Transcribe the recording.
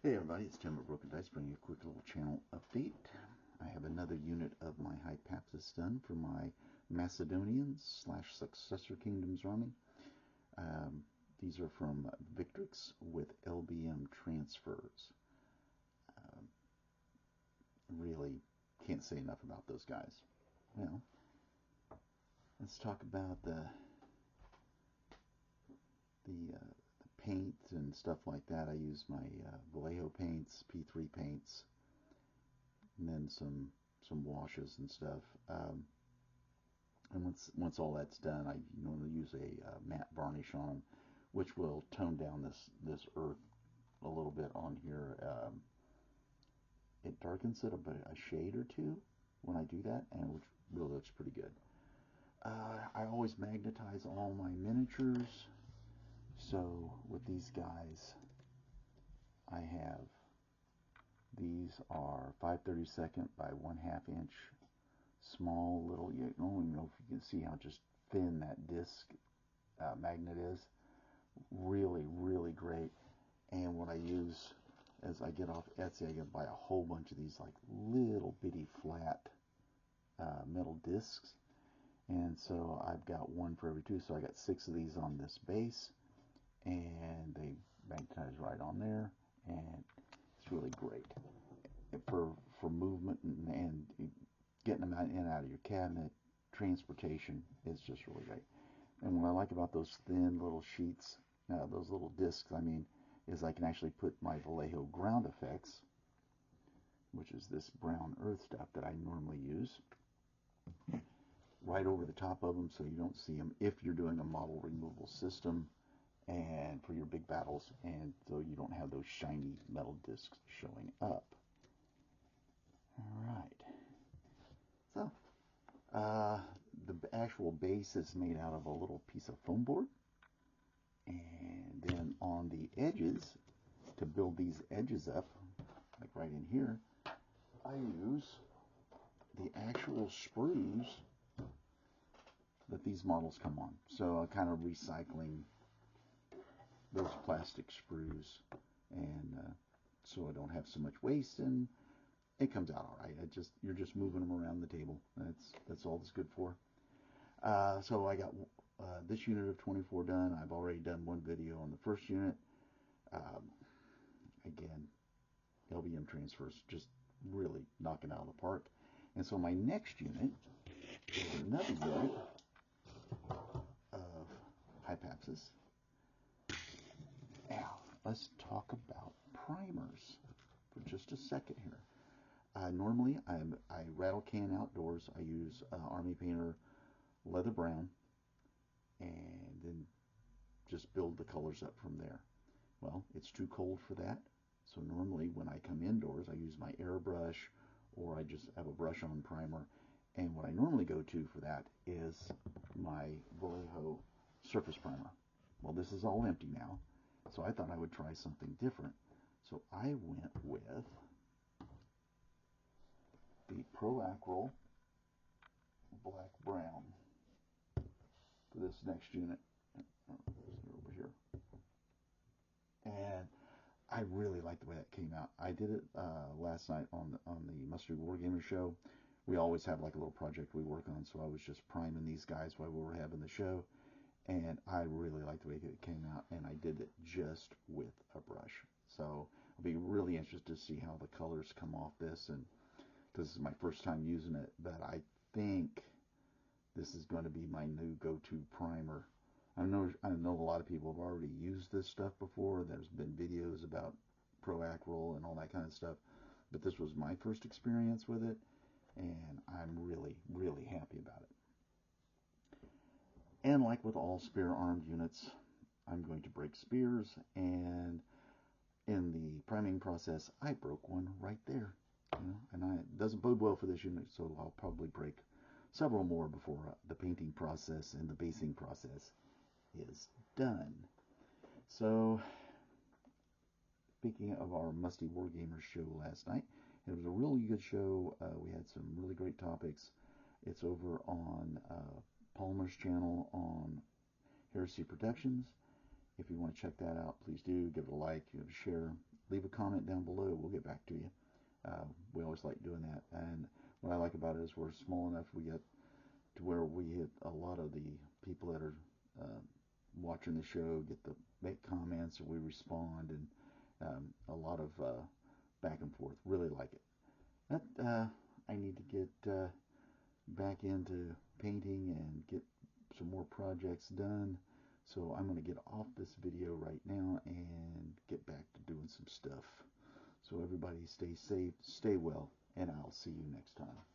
Hey everybody, it's Tim at Broken Dice bringing you a quick little channel update. I have another unit of my Hypaspists done for my Macedonian / Successor Kingdoms army. These are from Victrix with LBM transfers. Really can't say enough about those guys. Well, let's talk about the paint and stuff like that. I use my Vallejo paints, P3 paints, and then some washes and stuff. And once all that's done, I normally use a matte varnish on them, which will tone down this earth a little bit on here. It darkens it a shade or two when I do that, and which really looks pretty good. I always magnetize all my miniatures. So with these guys, I have, these are 5/32 by 1/2 inch, small little, you don't even know if you can see how just thin that disc magnet is. Really, really great. And what I use as I get off Etsy, I can buy a whole bunch of these like little bitty flat metal discs. And so I've got one for every two, so I got 6 of these on this base, and they magnetize right on there, and it's really great for movement and getting them in and out of your cabinet. Transportation is just really great. And what I like about those thin little sheets, those little discs, I mean, is I can actually put my Vallejo ground effects, which is this brown earth stuff that I normally use, right over the top of them so you don't see them if you're doing a model removal system and for your big battles, and so you don't have those shiny metal discs showing up. Alright, so the actual base is made out of a little piece of foam board, and then on the edges, to build these edges up, like right in here, I use the actual sprues that these models come on. So I'm kind of recycling those plastic sprues, and so I don't have so much waste, and it comes out all right. You're just moving them around the table. That's all it's good for. So I got this unit of 24 done. I've already done one video on the first unit. Again, LBM transfers, just really knocking it out of the park. And so my next unit is another unit of Hypaspists. Now, let's talk about primers for just a second here. Normally, I rattle can outdoors. I use Army Painter Leather Brown, and then just build the colors up from there. Well, it's too cold for that, so normally when I come indoors, I use my airbrush, or I just have a brush-on primer. And what I normally go to for that is my Vallejo surface primer. Well, this is all empty now, so I thought I would try something different. So I went with the Pro Acryl Black Brown for this next unit. Over here. And I really like the way that came out. I did it last night on the Mustard Wargamer show. We always have like a little project we work on, so I was just priming these guys while we were having the show, and I really like the way it came out, and I did it just with a brush. So I'll be really interested to see how the colors come off this, and because this is my first time using it, but I think this is going to be my new go-to primer. I know a lot of people have already used this stuff before. There's been videos about Pro Acryl and all that kind of stuff, but this was my first experience with it, and I'm really, really happy about it. And like with all spear-armed units, I'm going to break spears, and in the priming process, I broke one right there. And it doesn't bode well for this unit, so I'll probably break several more before the painting process and the basing process is done. So, speaking of our Musty Wargamer show last night, it was a really good show. We had some really great topics. It's over on Palmer's channel on Heresy Productions. If you want to check that out, please do. Give it a like, give it a share. leave a comment down below. We'll get back to you. We always like doing that. And what I like about it is we're small enough. We get to where we hit a lot of the people that are watching the show, get to make comments, and we respond, and a lot of back and forth. Really like it. But, I need to get back into painting and get some more projects done. So I'm going to get off this video right now and get back to doing some stuff. So everybody stay safe, stay well, and I'll see you next time.